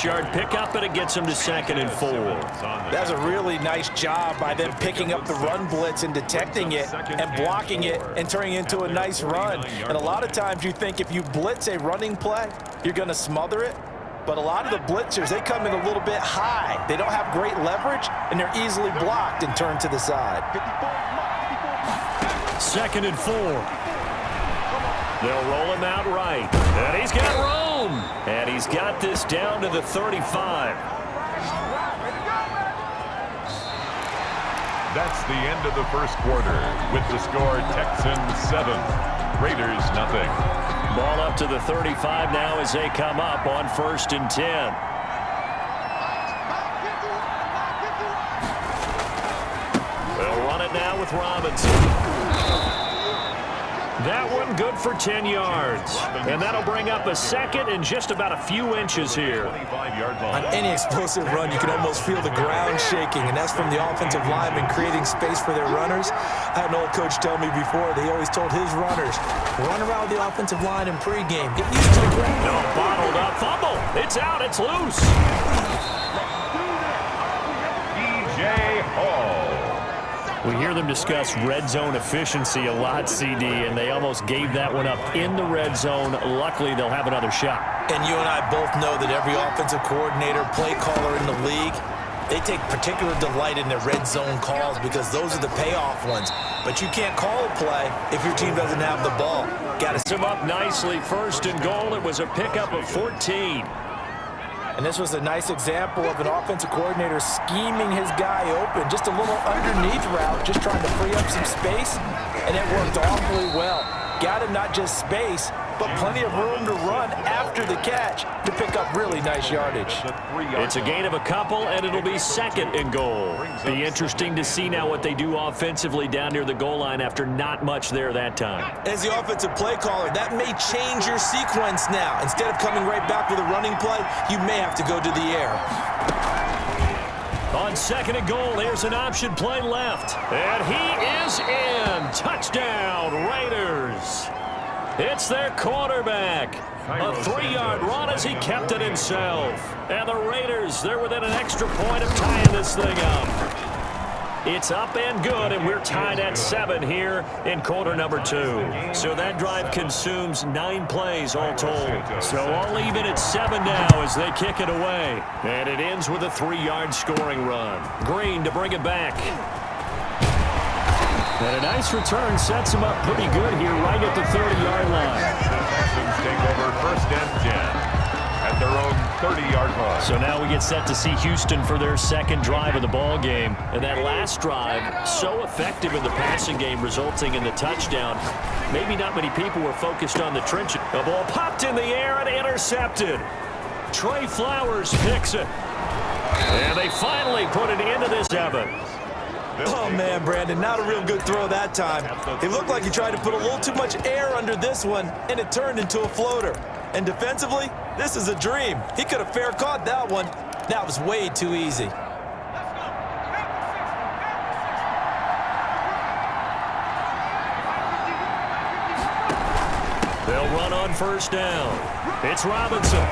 6-yard pickup, and it gets them to 2nd and 4. That's a really nice job by them picking up the run blitz and detecting it and blocking it and turning it into a nice run. And a lot of times you think if you blitz a running play, you're going to smother it. But a lot of the blitzers, they come in a little bit high. They don't have great leverage, and they're easily blocked and turned to the side. 2nd and 4. They'll roll him out right. And he's got room. And he's got this down to the 35. That's the end of the first quarter with the score Texans 7, Raiders nothing. Ball up to the 35 now as they come up on 1st and 10. They'll run it now with Robinson. That one good for 10 yards. And that'll bring up a 2nd and just about a few inches here. On any explosive run, you can almost feel the ground shaking, and that's from the offensive linemen creating space for their runners. I had an old coach tell me before, they always told his runners, run around the offensive line in pregame. Get used to the ground. No, bottled up fumble. It's out. It's loose. DJ Hall. We hear them discuss red zone efficiency a lot, CD, and they almost gave that one up in the red zone. Luckily, they'll have another shot. And you and I both know that every offensive coordinator, play caller in the league, they take particular delight in their red zone calls because those are the payoff ones. But you can't call a play if your team doesn't have the ball. Got to him up nicely. 1st and goal. It was a pickup of 14. And this was a nice example of an offensive coordinator scheming his guy open. Just a little underneath route, just trying to free up some space, and it worked awfully well. Got him not just space, but plenty of room to run after the catch to pick up really nice yardage. It's a gain of a couple, and it'll be 2nd and goal. Be interesting to see now what they do offensively down near the goal line after not much there that time. As the offensive play caller, that may change your sequence now. Instead of coming right back with a running play, you may have to go to the air. On 2nd and goal, here's an option play left. And he is in. Touchdown, Raiders. It's their quarterback. A 3-yard run as he kept it himself. And the Raiders, they're within an extra point of tying this thing up. It's up and good, and we're tied at 7 here in quarter number 2. So that drive consumes 9 plays all told. So all even at 7 now as they kick it away. And it ends with a 3-yard scoring run. Green to bring it back. And a nice return sets him up pretty good here right at the 30-yard line. Texans take over 1st and 10 at their own 30-yard line. So now we get set to see Houston for their 2nd drive of the ball game. And that last drive, so effective in the passing game, resulting in the touchdown. Maybe not many people were focused on the trenches. The ball popped in the air and intercepted. Trey Flowers picks it. And they finally put it into this 7. Oh, man, Brandon, not a real good throw that time. It looked like he tried to put a little too much air under this one, and it turned into a floater. And defensively, this is a dream. He could have fair caught that one. That was way too easy. They'll run on 1st down. It's Robinson.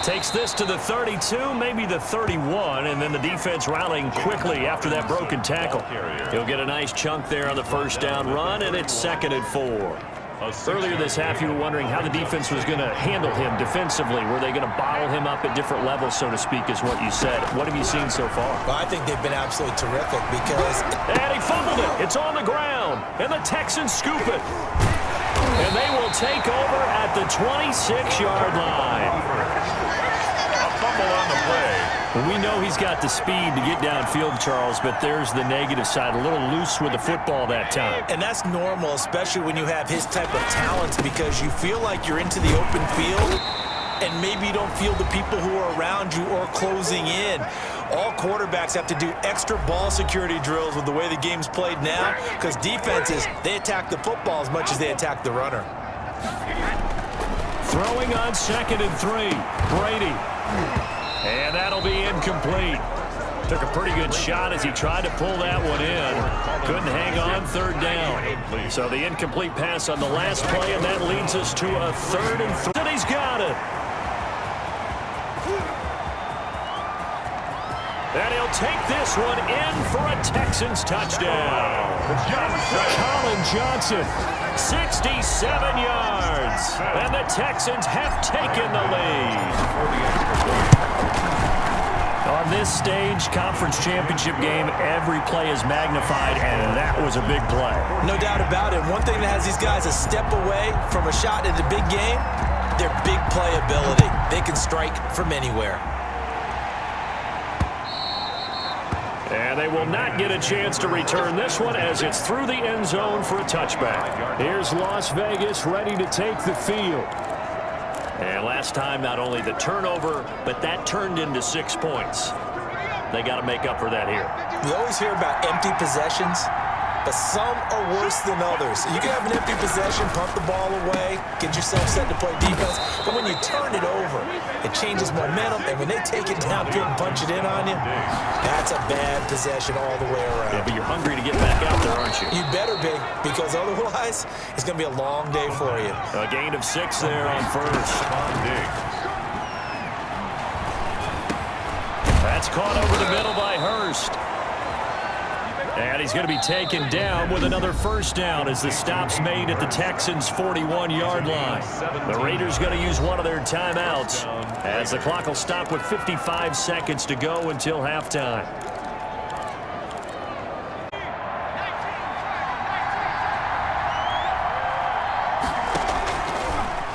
Takes this to the 32, maybe the 31, and then the defense rallying quickly after that broken tackle. He'll get a nice chunk there on the 1st down run, and it's 2nd and 4. Earlier this half, you were wondering how the defense was going to handle him defensively. Were they going to bottle him up at different levels, so to speak, is what you said. What have you seen so far? Well, I think they've been absolutely terrific because... And he fumbled it. It's on the ground, and the Texans scoop it. And they will take over at the 26-yard line. Fumble on the play. We know he's got the speed to get downfield, Charles, but there's the negative side. A little loose with the football that time. And that's normal, especially when you have his type of talents, because you feel like you're into the open field, and maybe you don't feel the people who are around you or closing in. All quarterbacks have to do extra ball security drills with the way the game's played now, because defenses, they attack the football as much as they attack the runner. Throwing on 2nd and 3. Brady. And that'll be incomplete. Took a pretty good shot as he tried to pull that one in. Couldn't hang on 3rd down. So the incomplete pass on the last play, and that leads us to a 3rd and 3. And he's got it. And he'll take this one in for a Texans touchdown. Colin Johnson, 67 yards. And the Texans have taken the lead. On this stage, conference championship game, every play is magnified, and that was a big play. No doubt about it. One thing that has these guys a step away from a shot in the big game, their big playability. They can strike from anywhere. And they will not get a chance to return this one as it's through the end zone for a touchback. Here's Las Vegas ready to take the field. And last time, not only the turnover, but that turned into 6 points. They got to make up for that here. We always hear about empty possessions, but some are worse than others. You can have an empty possession, punt the ball away, get yourself set to play defense, but when you turn it over, it changes momentum, and when they take it downfield and punch it in on you, that's a bad possession all the way around. Yeah, but you're hungry to get back out there, aren't you? You better be, because otherwise, it's going to be a long day for you. A gain of 6 there on first. That's caught over the middle by Hurst. And he's going to be taken down with another first down as the stop's made at the Texans' 41-yard line. The Raiders going to use one of their timeouts as the clock will stop with 55 seconds to go until halftime.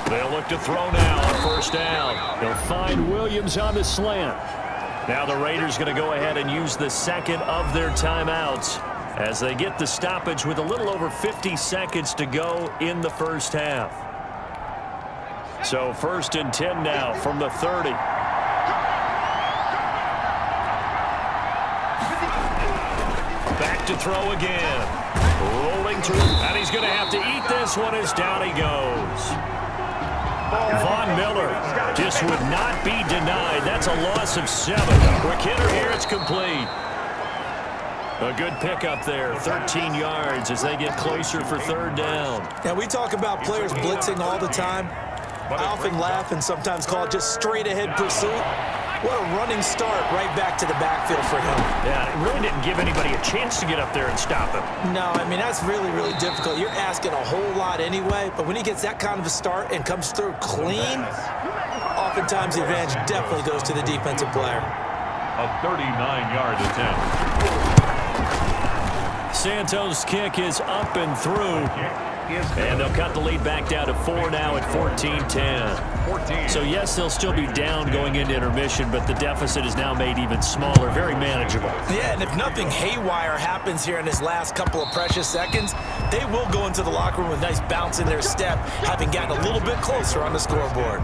They'll look to throw now on first down. They'll find Williams on the slant. Now the Raiders going to go ahead and use the second of their timeouts as they get the stoppage with a little over 50 seconds to go in the first half. So 1st and 10 now from the 30. Back to throw again. Rolling through, and he's going to have to eat this one as down he goes. Von Miller just would not be denied. That's a loss of 7. Quick hitter here, it's complete. A good pickup there, 13 yards as they get closer for 3rd down. Now, we talk about players blitzing all the time. I often laugh and sometimes call it just straight-ahead pursuit. What a running start right back to the backfield for him. Yeah, it really didn't give anybody a chance to get up there and stop him. No, I mean, that's really, really difficult. You're asking a whole lot anyway, but when he gets that kind of a start and comes through clean, oftentimes the advantage definitely goes to the defensive player. A 39-yard attempt. Santos' kick is up and through. And they'll cut the lead back down to 4 now at 14-10. So, yes, they'll still be down going into intermission, but the deficit is now made even smaller, very manageable. Yeah, and if nothing haywire happens here in this last couple of precious seconds, they will go into the locker room with a nice bounce in their step, having gotten a little bit closer on the scoreboard.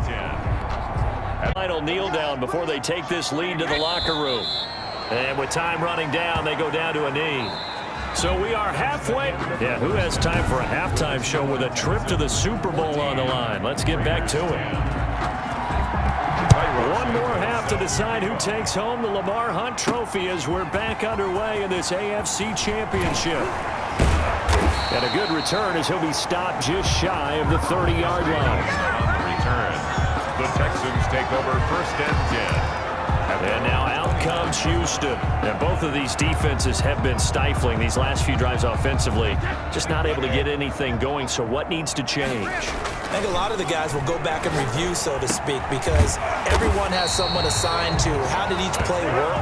Final kneel down before they take this lead to the locker room. And with time running down, they go down to a knee. So we are halfway. Yeah, who has time for a halftime show with a trip to the Super Bowl on the line? Let's get back to it. One more half to decide who takes home the Lamar Hunt Trophy as we're back underway in this AFC Championship. And a good return as he'll be stopped just shy of the 30-yard line. Return. The Texans take over 1st and 10. And now out comes Houston. And both of these defenses have been stifling these last few drives offensively. Just not able to get anything going, so what needs to change? I think a lot of the guys will go back and review, so to speak, because everyone has someone assigned to how did each play work.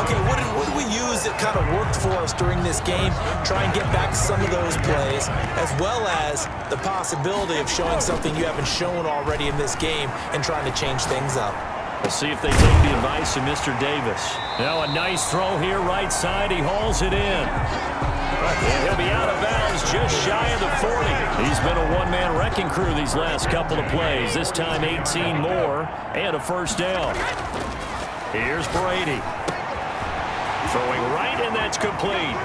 Okay, what did we use that kind of worked for us during this game? Try and get back to some of those plays, as well as the possibility of showing something you haven't shown already in this game and trying to change things up. We'll see if they take the advice of Mr. Davis. Now a nice throw here, right side. He hauls it in. And he'll be out of bounds just shy of the 40. He's been a one-man wrecking crew these last couple of plays. This time 18 more and a first down. Here's Brady. Throwing right, and that's complete.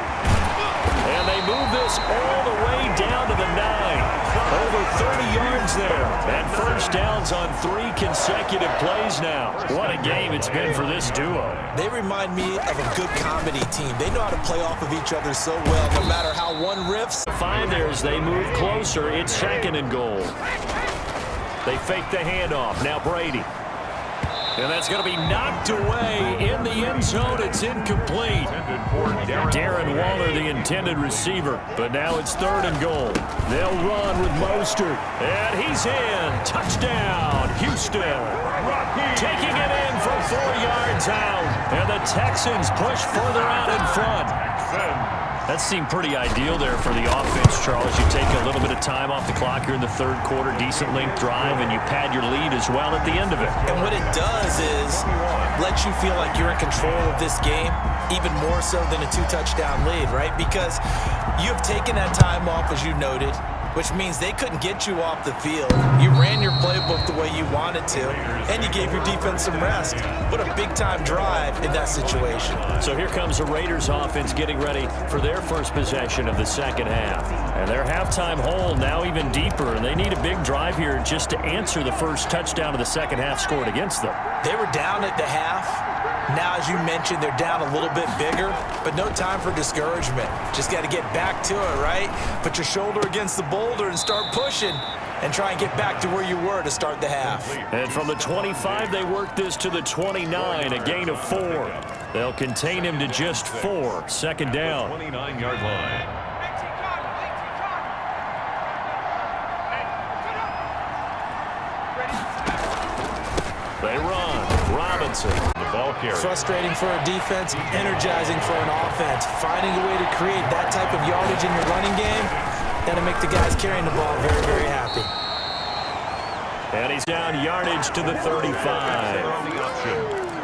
And they move this all the way down to the 9. Over 30 yards there. And first downs on 3 consecutive plays now. What a game it's been for this duo. They remind me of a good comedy team. They know how to play off of each other so well, no matter how one riffs. 5 there as they move closer. It's 2nd and goal. They fake the handoff. Now Brady. And that's going to be knocked away in the end zone. It's incomplete. Darren Waller, the intended receiver. But now it's 3rd and goal. They'll run with Mostert. And he's in. Touchdown, Houston. Taking it in from 4 yards out. And the Texans push further out in front. That seemed pretty ideal there for the offense, Charles. You take a little bit of time off the clock here in the 3rd quarter, decent length drive, and you pad your lead as well at the end of it. And what it does is let you feel like you're in control of this game, even more so than a 2-touchdown lead, right? Because you've taken that time off, as you noted, which means they couldn't get you off the field. You ran your playbook the way you wanted to, and you gave your defense some rest. What a big-time drive in that situation. So here comes the Raiders offense getting ready for their first possession of the second half. And their halftime hole now even deeper, and they need a big drive here just to answer the first touchdown of the second half scored against them. They were down at the half. Now, as you mentioned, they're down a little bit bigger, but no time for discouragement. Just got to get back to it, right? Put your shoulder against the boulder and start pushing and try and get back to where you were to start the half. And from the 25, they work this to the 29, a gain of 4. They'll contain him to just 4. Second down. 29-yard line. They run. Robinson. The ball carrier. Frustrating for a defense, energizing for an offense. Finding a way to create that type of yardage in your running game, that'll make the guys carrying the ball very, very happy. And he's down yardage to the 35.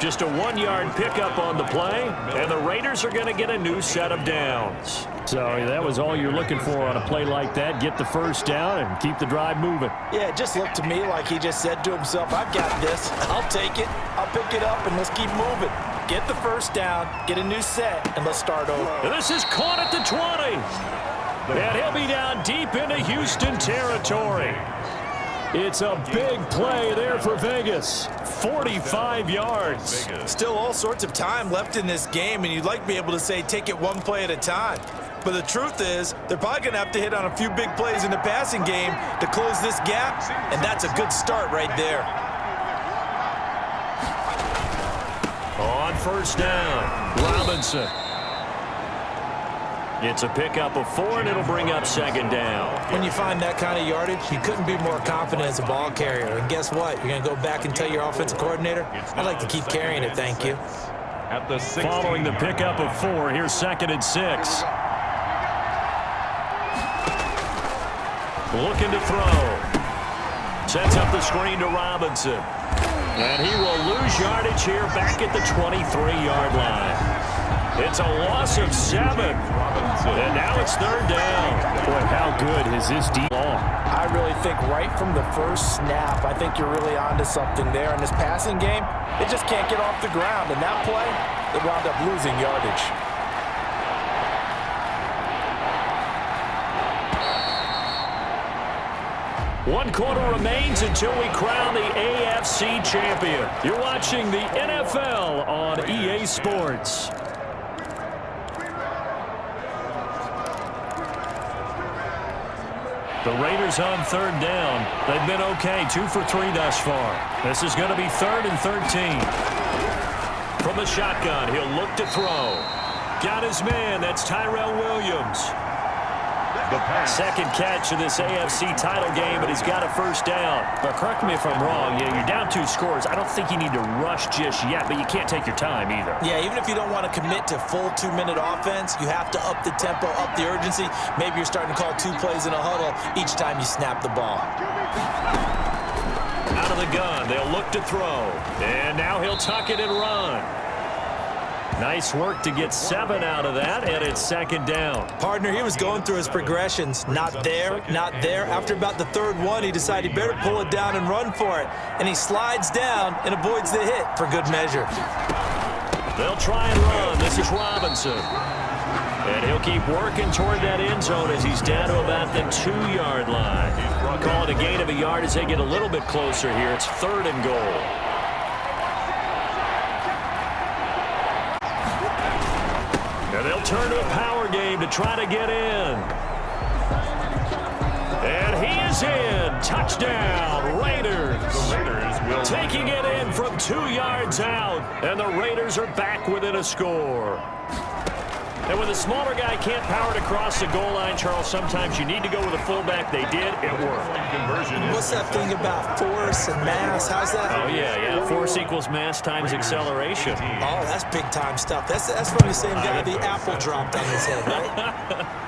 Just a 1-yard pickup on the play, and the Raiders are going to get a new set of downs. So that was all you're looking for on a play like that. Get the first down and keep the drive moving. Yeah, it just looked to me like he just said to himself, I've got this. I'll take it. I'll pick it up, and let's keep moving. Get the first down, get a new set, and let's start over. And this is caught at the 20. And he'll be down deep into Houston territory. It's a big play there for Vegas. 45 yards. Still all sorts of time left in this game, and you'd like to be able to say take it one play at a time. But the truth is, they're probably going to have to hit on a few big plays in the passing game to close this gap, and that's a good start right there. On first down, Robinson. It's a pickup of 4, and it'll bring up second down. When you find that kind of yardage, you couldn't be more confident as a ball carrier. And guess what? You're going to go back and tell your offensive coordinator, I'd like to keep carrying it, thank you. At the 16. Following the pickup of 4, here's 2nd and 6. Looking to throw. Sets up the screen to Robinson. And he will lose yardage here back at the 23-yard line. It's a loss of 7. And now it's 3rd down. Boy, how good is this D long? I really think right from the first snap, I think you're really onto something there. In this passing game, they just can't get off the ground. And that play, they wound up losing yardage. One quarter remains until we crown the AFC champion. You're watching the NFL on EA Sports. The Raiders on 3rd down. They've been okay, 2 for 3 thus far. This is going to be 3rd and 13. From the shotgun, he'll look to throw. Got his man, that's Tyrell Williams. Second catch of this AFC title game, but he's got a first down. But correct me if I'm wrong, you're down 2 scores. I don't think you need to rush just yet, but you can't take your time either. Yeah, even if you don't want to commit to full 2-minute offense, you have to up the tempo, up the urgency. Maybe you're starting to call 2 plays in a huddle each time you snap the ball. Out of the gun, they'll look to throw. And now he'll tuck it and run. Nice work to get 7 out of that, and it's 2nd down. Partner, he was going through his progressions. Not there, not there. After about the 3rd one, he decided he better pull it down and run for it. And he slides down and avoids the hit for good measure. They'll try and run. This is Robinson. And he'll keep working toward that end zone as he's down to about the 2-yard line. Call it a gain of a yard as they get a little bit closer here. It's 3rd and goal. And they'll turn to a power game to try to get in. And he is in. Touchdown, Raiders. The Raiders will Taking it in from 2 yards out. And the Raiders are back within a score. And when the smaller guy can't power it across the goal line, Charles, sometimes you need to go with a fullback. They did. It worked. Conversion is What's that thing about force and mass? How's that? Oh, yeah. Force equals mass times acceleration. Oh, that's big-time stuff. That's from the same guy the apple dropped on his head, right?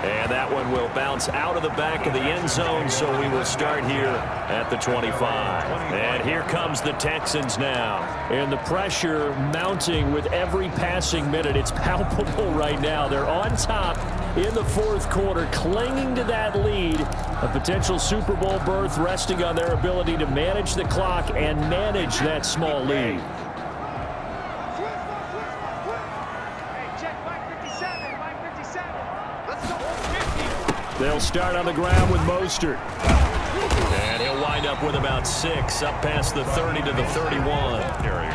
And that one will bounce out of the back of the end zone, so we will start here at the 25. And here comes the Texans now. And the pressure mounting with every passing minute. It's palpable right now. They're on top in the fourth quarter, clinging to that lead. A potential Super Bowl berth resting on their ability to manage the clock and manage that small lead. They'll start on the ground with Mostert. And he'll wind up with about 6, up past the 30 to the 31. carrier.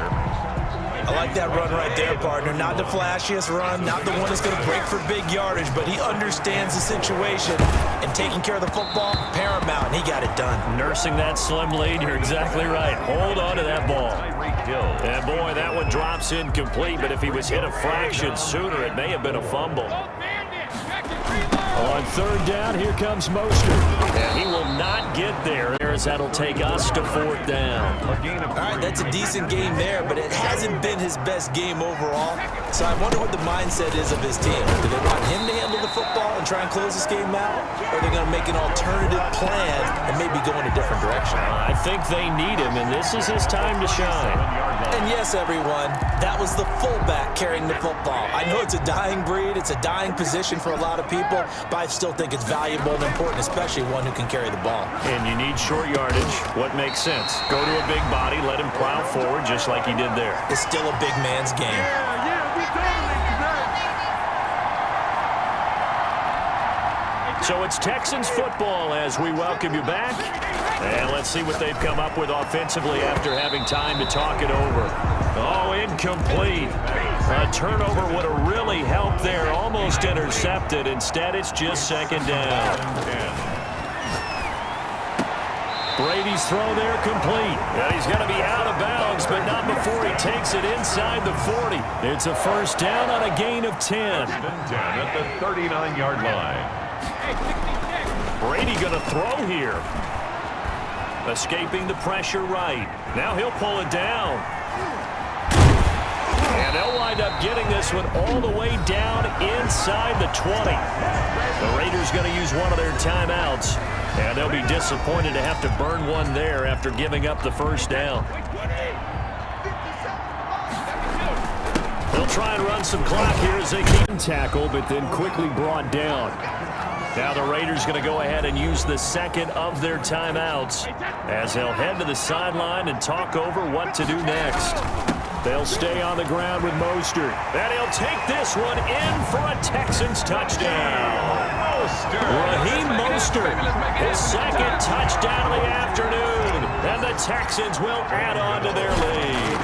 I like that run right there, partner. Not the flashiest run, not the one that's going to break for big yardage, but he understands the situation, and taking care of the football, paramount, and he got it done. Nursing that slim lead, you're exactly right. Hold on to that ball. And boy, that one drops incomplete, but if he was hit a fraction sooner, it may have been a fumble. On third down, here comes Mostert. And he will not get there. That'll take us to fourth down. All right, that's a decent game there, but it hasn't been his best game overall. So I wonder what the mindset is of his team. Do they want him to handle the football and try and close this game out? Or are they going to make an alternative plan and maybe go in a different direction? I think they need him, and this is his time to shine. And yes, everyone, that was the fullback carrying the football. I know it's a dying breed, it's a dying position for a lot of people, but I still think it's valuable and important, especially one who can carry the ball. And you need short yardage. What makes sense? Go to a big body, let him plow forward just like he did there. It's still a big man's game. So it's Texans football as we welcome you back. And let's see what they've come up with offensively after having time to talk it over. Oh, incomplete. A turnover would have really helped there. Almost intercepted. Instead, it's just second down. Brady's throw there complete. And he's going to be out of bounds, but not before he takes it inside the 40. It's a first down on a gain of 10. At the 39-yard line. Brady going to throw here. Escaping the pressure right. Now he'll pull it down. And they'll wind up getting this one all the way down inside the 20. The Raiders going to use one of their timeouts. And they'll be disappointed to have to burn one there after giving up the first down. They'll try and run some clock here as they keep tackle, but then quickly brought down. Now the Raiders going to go ahead and use the second of their timeouts as they'll head to the sideline and talk over what to do next. They'll stay on the ground with Mostert. And he'll take this one in for a Texans touchdown. Raheem Mostert, his second touchdown of the afternoon. And the Texans will add on to their lead.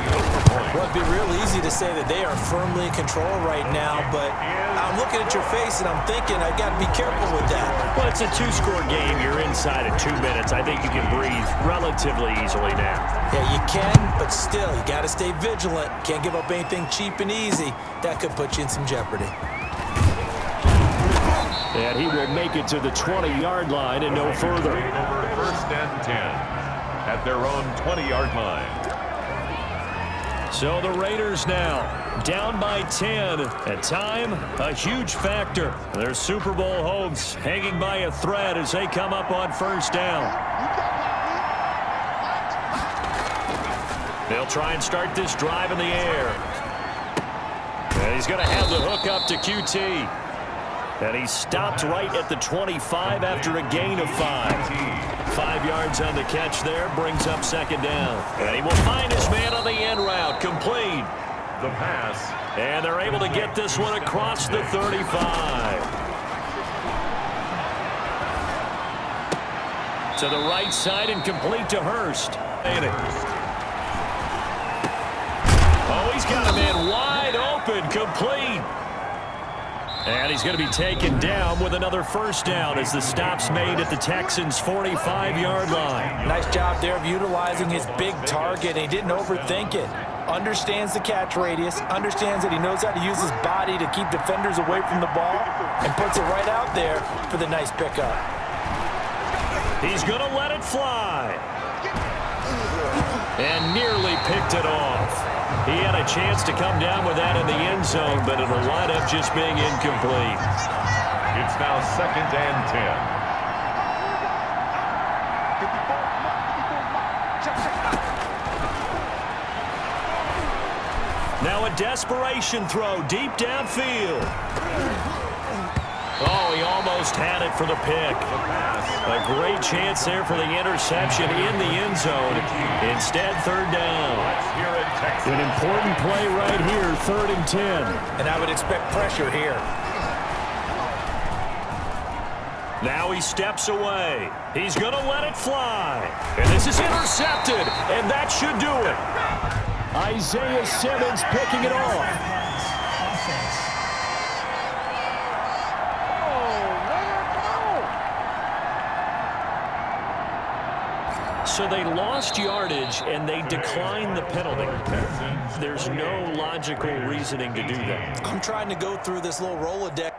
Well, it'd be real easy to say that they are firmly in control right now, but I'm looking at your face and I'm thinking I got to be careful with that. Well, it's a two-score game. You're inside of 2 minutes. I think you can breathe relatively easily now. Yeah, you can, but still, you got to stay vigilant. Can't give up anything cheap and easy. That could put you in some jeopardy. And he will make it to the 20-yard line and no further. Over first and 10 at their own 20-yard line. So the Raiders now down by 10. At time, a huge factor. Their Super Bowl hopes hanging by a thread as they come up on first down. They'll try and start this drive in the air. And he's going to have the hook up to QT. And he stopped right at the 25 after a gain of 5. 5 yards on the catch there, brings up second down. And he will find his man on the end route, complete. The pass. And they're able to get this one across the 35. To the right side and complete to Hurst. Oh, he's got a man wide open, complete. And he's going to be taken down with another first down as the stop's made at the Texans' 45-yard line. Nice job there of utilizing his big target. He didn't overthink it. Understands the catch radius, understands that he knows how to use his body to keep defenders away from the ball, and puts it right out there for the nice pickup. He's going to let it fly. And nearly picked it off. He had a chance to come down with that in the end zone, but it'll wind up just being incomplete. It's now 2nd and 10. Now a desperation throw deep downfield. Oh, he almost had it for the pick. A great chance there for the interception in the end zone. Instead, 3rd down. An important play right here, 3rd and 10. And I would expect pressure here. Now he steps away. He's going to let it fly. And this is intercepted, and that should do it. Isaiah Simmons picking it off. So they lost yardage, and they declined the penalty. There's no logical reasoning to do that. I'm trying to go through this little Rolodex.